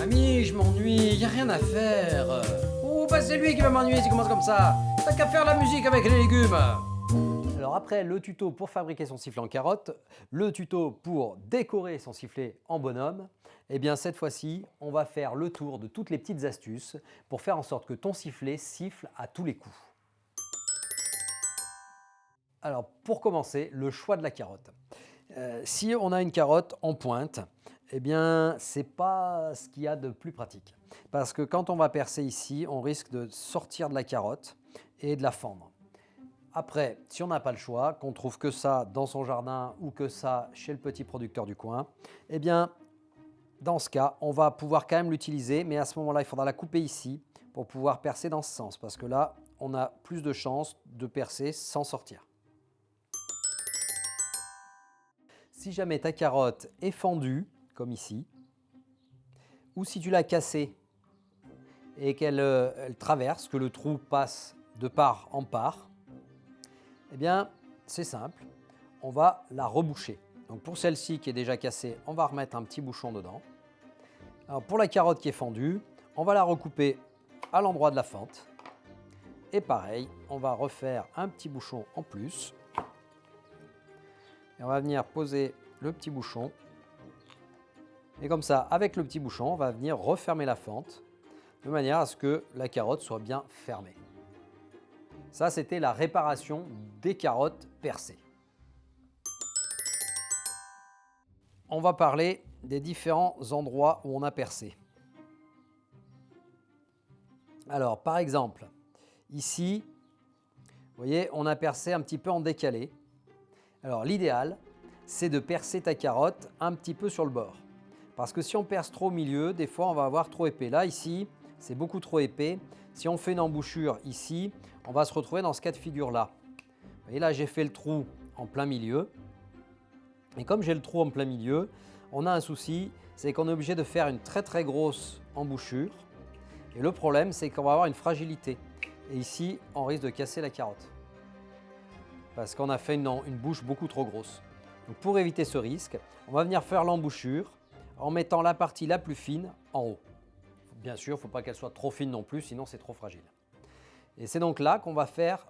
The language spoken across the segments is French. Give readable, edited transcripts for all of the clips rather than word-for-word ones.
Mamie, je m'ennuie, y a rien à faire. Oh, bah c'est lui qui va m'ennuyer s'il commence comme ça. T'as qu'à faire la musique avec les légumes. Alors après le tuto pour fabriquer son sifflet en carotte, le tuto pour décorer son sifflet en bonhomme, eh bien cette fois-ci, on va faire le tour de toutes les petites astuces pour faire en sorte que ton sifflet siffle à tous les coups. Alors pour commencer, le choix de la carotte. Si on a une carotte en pointe, eh bien c'est pas ce qu'il y a de plus pratique. Parce que quand on va percer ici, on risque de sortir de la carotte et de la fendre. Après, si on n'a pas le choix, qu'on trouve que ça dans son jardin ou que ça chez le petit producteur du coin, eh bien dans ce cas, on va pouvoir quand même l'utiliser, mais à ce moment-là, il faudra la couper ici pour pouvoir percer dans ce sens, parce que là, on a plus de chances de percer sans sortir. Si jamais ta carotte est fendue, comme ici, ou si tu l'as cassée et qu'elle elle traverse, que le trou passe de part en part, eh bien, c'est simple, on va la reboucher. Donc pour celle-ci qui est déjà cassée, on va remettre un petit bouchon dedans. Alors pour la carotte qui est fendue, on va la recouper à l'endroit de la fente. Et pareil, on va refaire un petit bouchon en plus. Et on va venir poser le petit bouchon. Et comme ça, avec le petit bouchon, on va venir refermer la fente de manière à ce que la carotte soit bien fermée. Ça, c'était la réparation des carottes percées. On va parler des différents endroits où on a percé. Alors, par exemple, ici, vous voyez, on a percé un petit peu en décalé. Alors, l'idéal, c'est de percer ta carotte un petit peu sur le bord. Parce que si on perce trop au milieu, des fois, on va avoir trop épais. Là, ici, c'est beaucoup trop épais. Si on fait une embouchure ici, on va se retrouver dans ce cas de figure-là. Vous voyez, là, j'ai fait le trou en plein milieu. Et comme j'ai le trou en plein milieu, on a un souci, c'est qu'on est obligé de faire une très très grosse embouchure. Et le problème, c'est qu'on va avoir une fragilité. Et ici, on risque de casser la carotte. Parce qu'on a fait une bouche beaucoup trop grosse. Donc pour éviter ce risque, on va venir faire l'embouchure en mettant la partie la plus fine en haut. Bien sûr, il ne faut pas qu'elle soit trop fine non plus, sinon c'est trop fragile. Et c'est donc là qu'on va faire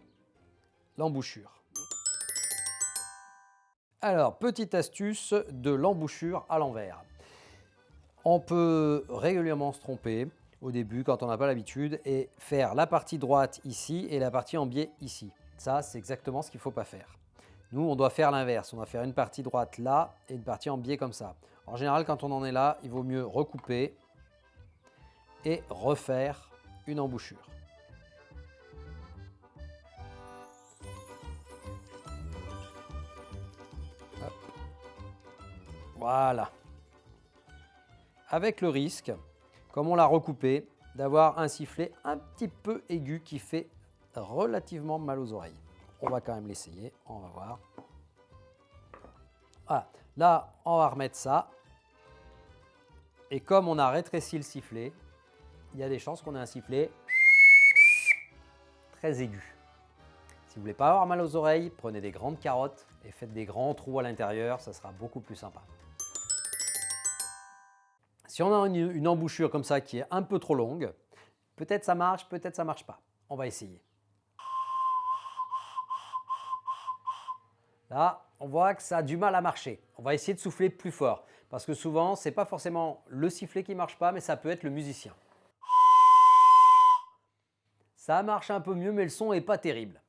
l'embouchure. Alors, petite astuce de l'embouchure à l'envers. On peut régulièrement se tromper au début quand on n'a pas l'habitude et faire la partie droite ici et la partie en biais ici. Ça, c'est exactement ce qu'il ne faut pas faire. Nous, on doit faire l'inverse. On doit faire une partie droite là et une partie en biais comme ça. En général, quand on en est là, il vaut mieux recouper et refaire une embouchure. Hop. Voilà. Avec le risque, comme on l'a recoupé, d'avoir un sifflet un petit peu aigu qui fait relativement mal aux oreilles. On va quand même l'essayer, on va voir. Voilà, là on va remettre ça. Et comme on a rétréci le sifflet, il y a des chances qu'on ait un sifflet très aigu. Si vous ne voulez pas avoir mal aux oreilles, prenez des grandes carottes et faites des grands trous à l'intérieur, ça sera beaucoup plus sympa. Si on a une embouchure comme ça qui est un peu trop longue, peut-être ça marche, peut-être ça ne marche pas. On va essayer. Là, on voit que ça a du mal à marcher. On va essayer de souffler plus fort. Parce que souvent, ce n'est pas forcément le sifflet qui ne marche pas, mais ça peut être le musicien. Ça marche un peu mieux, mais le son n'est pas terrible.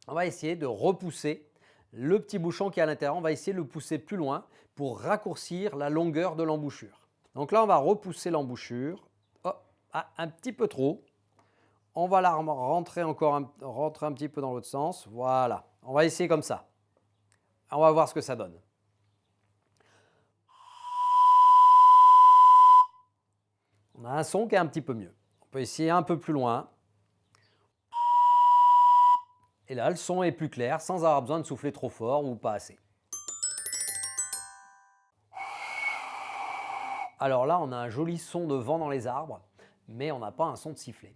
On va essayer de repousser le petit bouchon qui est à l'intérieur. On va essayer de le pousser plus loin pour raccourcir la longueur de l'embouchure. Donc là, on va repousser l'embouchure. Oh, un petit peu trop. On va la rentrer un petit peu dans l'autre sens. Voilà. On va essayer comme ça. On va voir ce que ça donne. On a un son qui est un petit peu mieux. On peut essayer un peu plus loin. Et là, le son est plus clair sans avoir besoin de souffler trop fort ou pas assez. Alors là, on a un joli son de vent dans les arbres, mais on n'a pas un son de sifflet.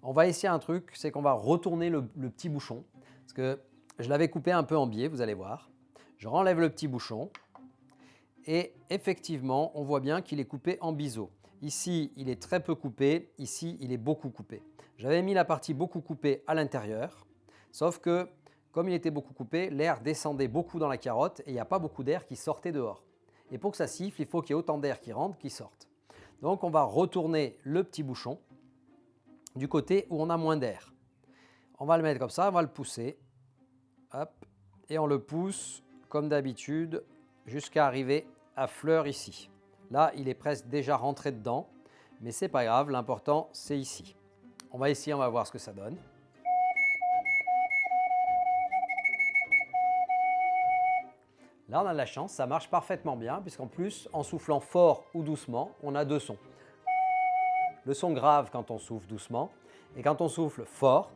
On va essayer un truc, c'est qu'on va retourner le petit bouchon. Parce que je l'avais coupé un peu en biais, vous allez voir. Je renlève le petit bouchon et effectivement, on voit bien qu'il est coupé en biseau. Ici, il est très peu coupé. Ici, il est beaucoup coupé. J'avais mis la partie beaucoup coupée à l'intérieur, sauf que comme il était beaucoup coupé, l'air descendait beaucoup dans la carotte et il n'y a pas beaucoup d'air qui sortait dehors. Et pour que ça siffle, il faut qu'il y ait autant d'air qui rentre qui sorte. Donc on va retourner le petit bouchon du côté où on a moins d'air. On va le mettre comme ça, on va le pousser. Hop, et on le pousse comme d'habitude jusqu'à arriver à fleur ici. Là, il est presque déjà rentré dedans, mais c'est pas grave, l'important c'est ici. On va essayer, on va voir ce que ça donne. Là, on a de la chance, ça marche parfaitement bien, puisqu'en plus, en soufflant fort ou doucement, on a deux sons. Le son grave quand on souffle doucement, et quand on souffle fort,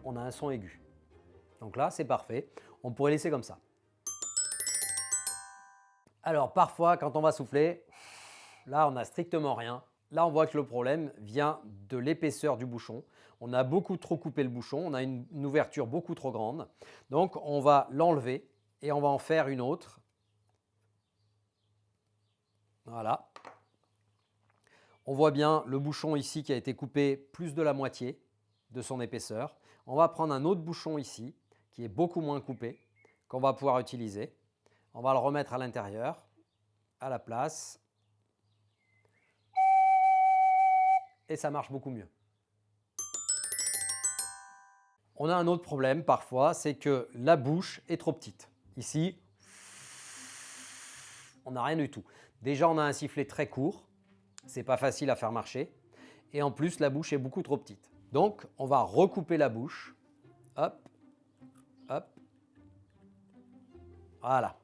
on a un son aigu. Donc là, c'est parfait. On pourrait laisser comme ça. Alors, parfois, quand on va souffler, là, on n'a strictement rien. Là, on voit que le problème vient de l'épaisseur du bouchon. On a beaucoup trop coupé le bouchon, on a une ouverture beaucoup trop grande. Donc, on va l'enlever et on va en faire une autre. Voilà. On voit bien le bouchon ici qui a été coupé plus de la moitié de son épaisseur. On va prendre un autre bouchon ici qui est beaucoup moins coupé, qu'on va pouvoir utiliser. On va le remettre à l'intérieur, à la place. Et ça marche beaucoup mieux. On a un autre problème parfois, c'est que la bouche est trop petite. Ici, on n'a rien du tout. Déjà, on a un sifflet très court. C'est pas facile à faire marcher. Et en plus, la bouche est beaucoup trop petite. Donc, on va recouper la bouche. Hop, hop. Voilà.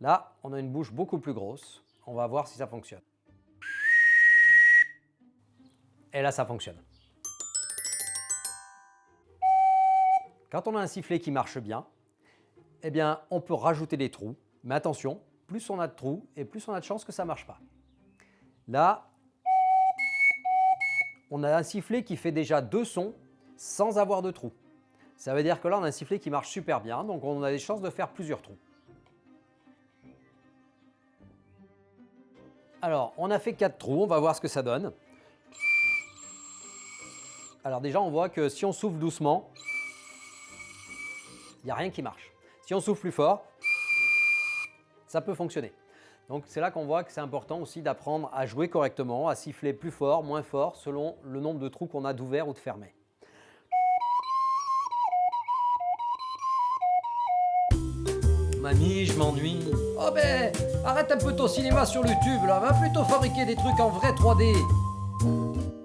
Là, on a une bouche beaucoup plus grosse. On va voir si ça fonctionne. Et là, ça fonctionne. Quand on a un sifflet qui marche bien, eh bien, on peut rajouter des trous. Mais attention, plus on a de trous et plus on a de chances que ça ne marche pas. Là, on a un sifflet qui fait déjà deux sons sans avoir de trous. Ça veut dire que là, on a un sifflet qui marche super bien, donc on a des chances de faire plusieurs trous. Alors, on a fait 4 trous, on va voir ce que ça donne. Alors déjà, on voit que si on souffle doucement, il n'y a rien qui marche. Si on souffle plus fort, ça peut fonctionner. Donc c'est là qu'on voit que c'est important aussi d'apprendre à jouer correctement, à siffler plus fort, moins fort, selon le nombre de trous qu'on a d'ouverts ou de fermés. Mamie, je m'ennuie. Oh ben, arrête un peu ton cinéma sur le tube là, va plutôt fabriquer des trucs en vrai 3D.